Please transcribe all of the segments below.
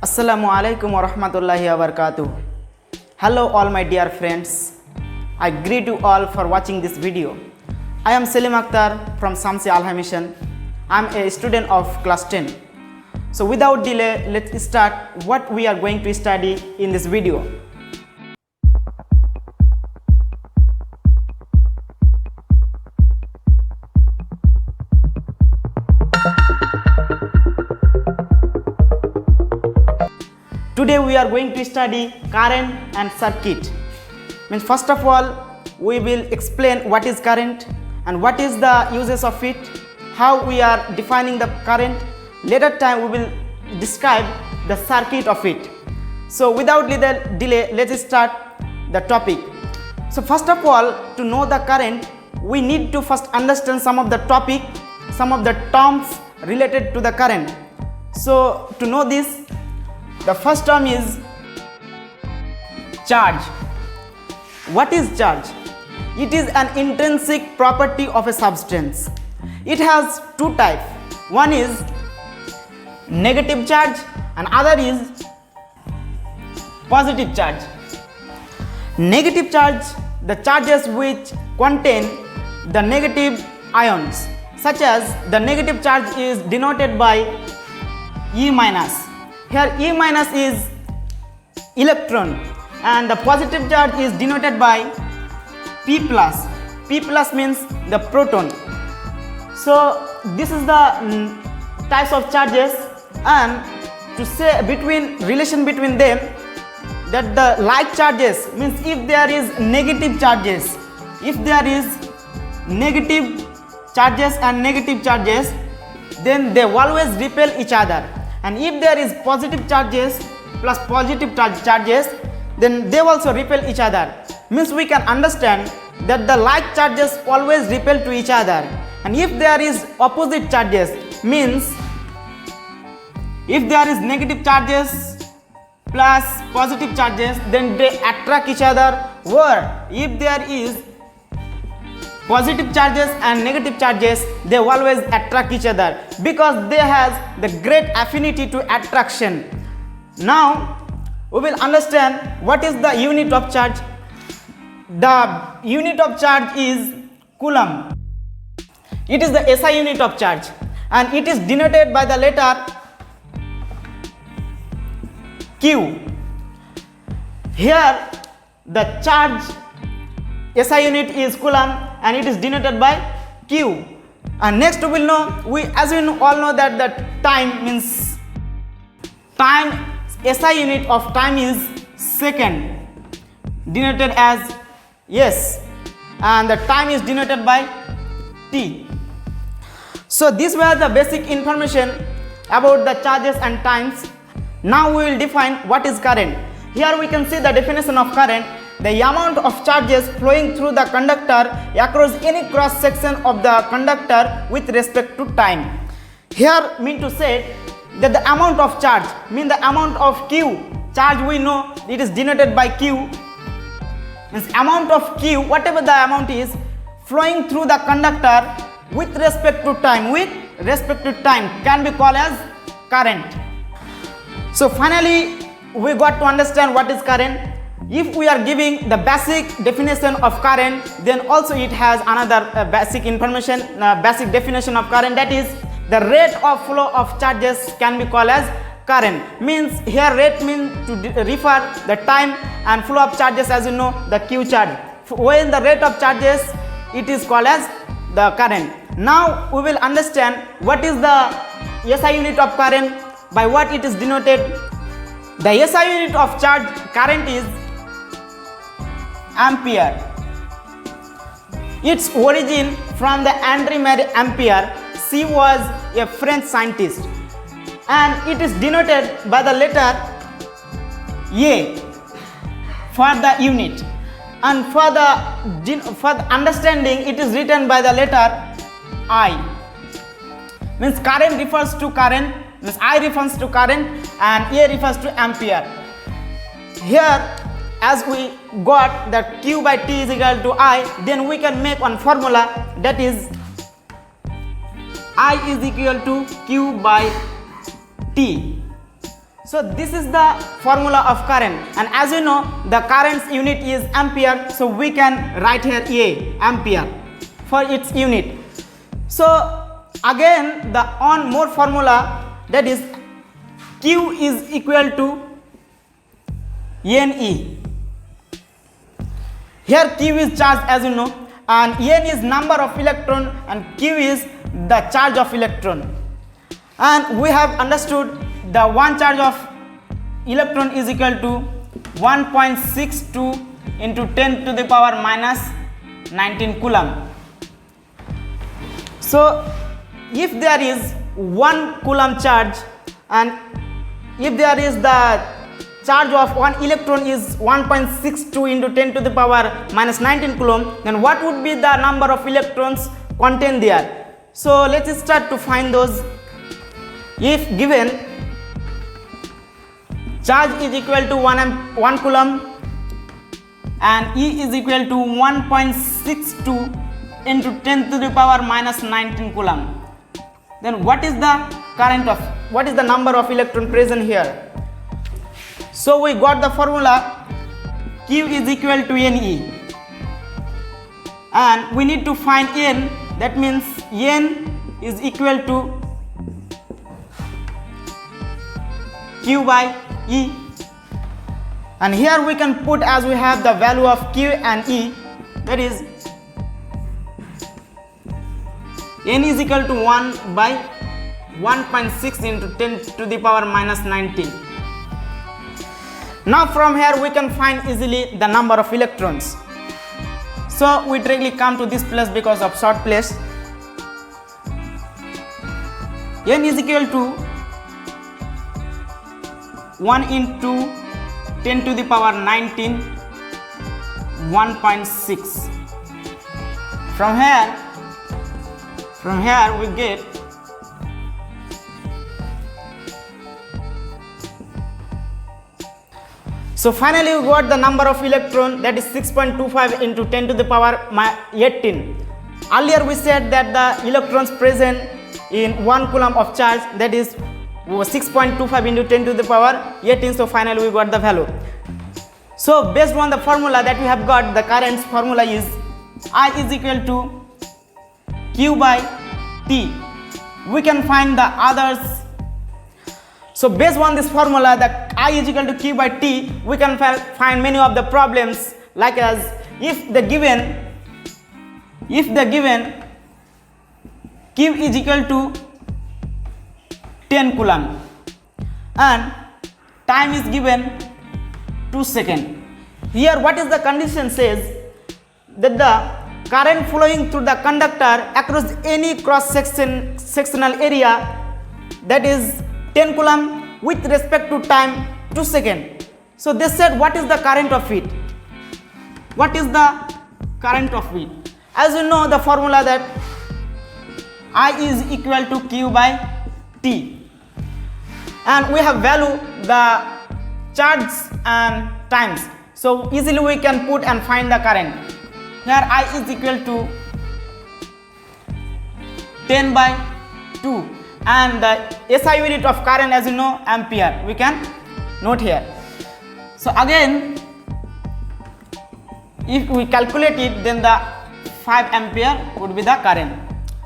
Assalamu alaikum wa rahmatullahi wa barakatuh. Hello all my dear friends. I greet you all for watching this video. I am Selim Akhtar from Samsi Mission. I am a student of class 10. So without delay, let's start what we are going to study in this video. Today we are going to study current and circuit. Means first of all, we will explain what is current and what is the uses of it, how we are defining the current. Later time we will describe the circuit of it. So without delay, let's start the topic. So first of all, to know the current, we need to first understand some of the topic, some of the terms related to the current. So to know this, the first term is charge. What is charge? It is an intrinsic property of a substance. It has two types. One is negative charge and other is positive charge. Negative charge, the charges which contain the negative ions, such as the negative charge is denoted by E minus. Here E minus is electron and the positive charge is denoted by P plus. P plus means the proton. So this is the types of charges, and to say relation between them, that the like charges means if there is negative charges, and negative charges, then they always repel each other. And if there is positive charges plus positive charges, then they also repel each other. Means we can understand that the like charges always repel to each other. And if there is opposite charges, means if there is negative charges plus positive charges, then they attract each other. Or if there is positive charges and negative charges, they always attract each other because they have the great affinity to attraction. Now we will understand what is the unit of charge. The unit of charge is coulomb. It is the SI unit of charge and it is denoted by the letter Q. Here the charge SI unit is coulomb and it is denoted by Q. And next we will know, as we all know that the time means time, SI unit of time is second, denoted as S, and the time is denoted by T. So these were the basic information about the charges and times. Now we will define what is current. Here we can see the definition of current: the amount of charges flowing through the conductor across any cross section of the conductor with respect to time. Here mean to say that the amount of charge mean the amount of Q. Charge we know it is denoted by Q. Means amount of Q, whatever the amount is, flowing through the conductor with respect to time. With respect to time can be called as current. So finally we got to understand what is current. If we are giving the basic definition of current, then also it has another basic information, basic definition of current, that is the rate of flow of charges can be called as current. Means here rate means to refer the time, and flow of charges, as you know, the Q charge. When the rate of charges, it is called as the current. Now we will understand what is the SI unit of current, by what it is denoted. The SI unit of charge current is ampere. Its origin from the André-Marie Ampere. She was a French scientist and it is denoted by the letter A for the unit, and for the understanding it is written by the letter I. Means current refers to current, means I refers to current and A refers to ampere. Here as we got that Q by T is equal to I, then we can make one formula, that is I is equal to Q by T. So this is the formula of current, and as you know the current's unit is ampere, so we can write here A, ampere for its unit. So again the one more formula, that is Q is equal to Ne. Here Q is charge, as you know, and N is number of electron and Q is the charge of electron. And we have understood the one charge of electron is equal to 1.62 into 10 to the power minus 19 coulomb. So if there is 1 coulomb charge and if there is the charge of one electron is 1.62 into 10 to the power minus 19 coulomb, then what would be the number of electrons contained there? So let's start to find those. If given charge is equal to 1 coulomb and E is equal to 1.62 into 10 to the power minus 19 coulomb, then what is the number of electron present here? So we got the formula Q is equal to Ne, and we need to find N. That means N is equal to Q by E, and here we can put, as we have the value of Q and E, that is N is equal to 1 by 1.6 into 10 to the power minus 19. Now from here we can find easily the number of electrons. So we directly come to this place because of short place. N is equal to 1 into 10 to the power 19, 1.6. From here we get so finally we got the number of electron, that is 6.25 into 10 to the power 18. Earlier we said that the electrons present in 1 coulomb of charge, that is 6.25 into 10 to the power 18. So finally we got the value. So based on the formula that we have got, the current's formula is I is equal to Q by T. We can find the others. So based on this formula, that I is equal to Q by T, we can find many of the problems, like as if the given Q is equal to 10 coulomb and time is given 2 seconds. Here what is the condition says that the current flowing through the conductor across any cross sectional area, that is 10 coulomb with respect to time 2 seconds. So they said what is the current of it? What is the current of it? As you know the formula that I is equal to Q by T, and we have value the charge and times. So easily we can put and find the current. Here I is equal to 10 by 2, and the SI unit of current, as you know, ampere, we can note here. So again if we calculate it, then the 5 ampere would be the current.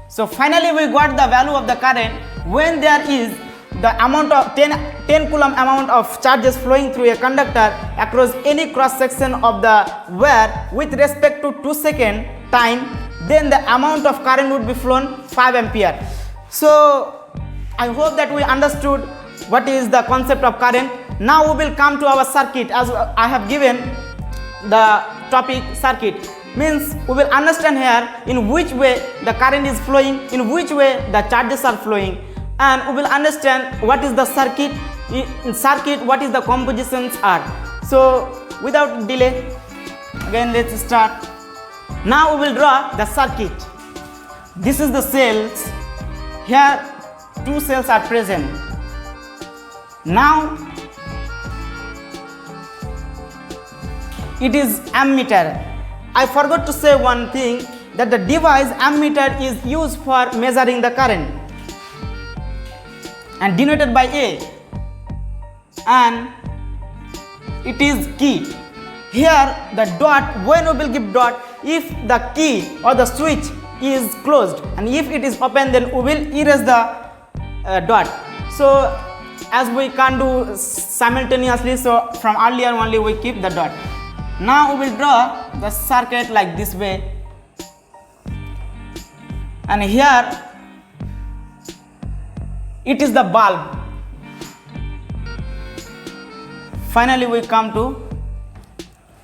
So finally we got the value of the current when there is the amount of 10 coulomb amount of charges flowing through a conductor across any cross section of the wire with respect to 2 second time, then the amount of current would be flown 5 ampere. So I hope that we understood what is the concept of current. Now we will come to our circuit, as I have given the topic circuit. Means we will understand here in which way the current is flowing, in which way the charges are flowing, and we will understand what is the circuit, in circuit what is the compositions are. So without delay, again let's start. Now we will draw the circuit. This is the cells. Here 2 cells are present. Now it is ammeter. I forgot to say one thing, that the device ammeter is used for measuring the current and denoted by A. and it is key. Here the dot, when we will give dot if the key or the switch is closed, and if it is open then we will erase the dot. So as we can't do simultaneously, so from earlier only we keep the dot. Now we will draw the circuit like this way, and here it is the bulb. Finally we come to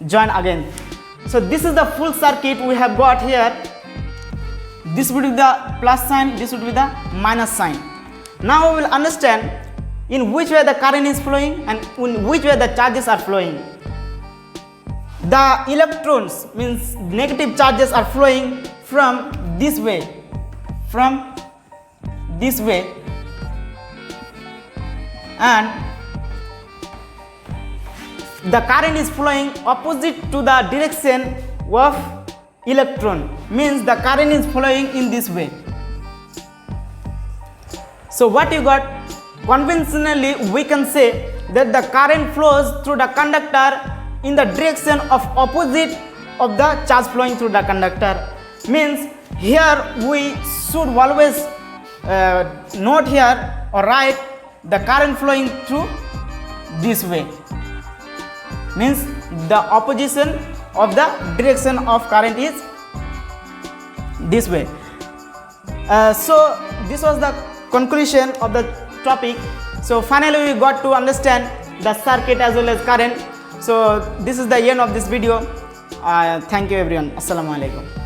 join again. So this is the full circuit we have got here. This would be the plus sign, this would be the minus sign. Now we will understand in which way the current is flowing and in which way the charges are flowing. The electrons, means negative charges, are flowing from this way, and the current is flowing opposite to the direction of electron, means the current is flowing in this way. So what you got, conventionally we can say that the current flows through the conductor in the direction of opposite of the charge flowing through the conductor. Means here we should always note here or write the current flowing through this way, means the opposition of the direction of current is this way. So this was the conclusion of the topic. So finally we got to understand the circuit as well as current. So this is the end of this video. Thank you everyone. Assalamu alaikum.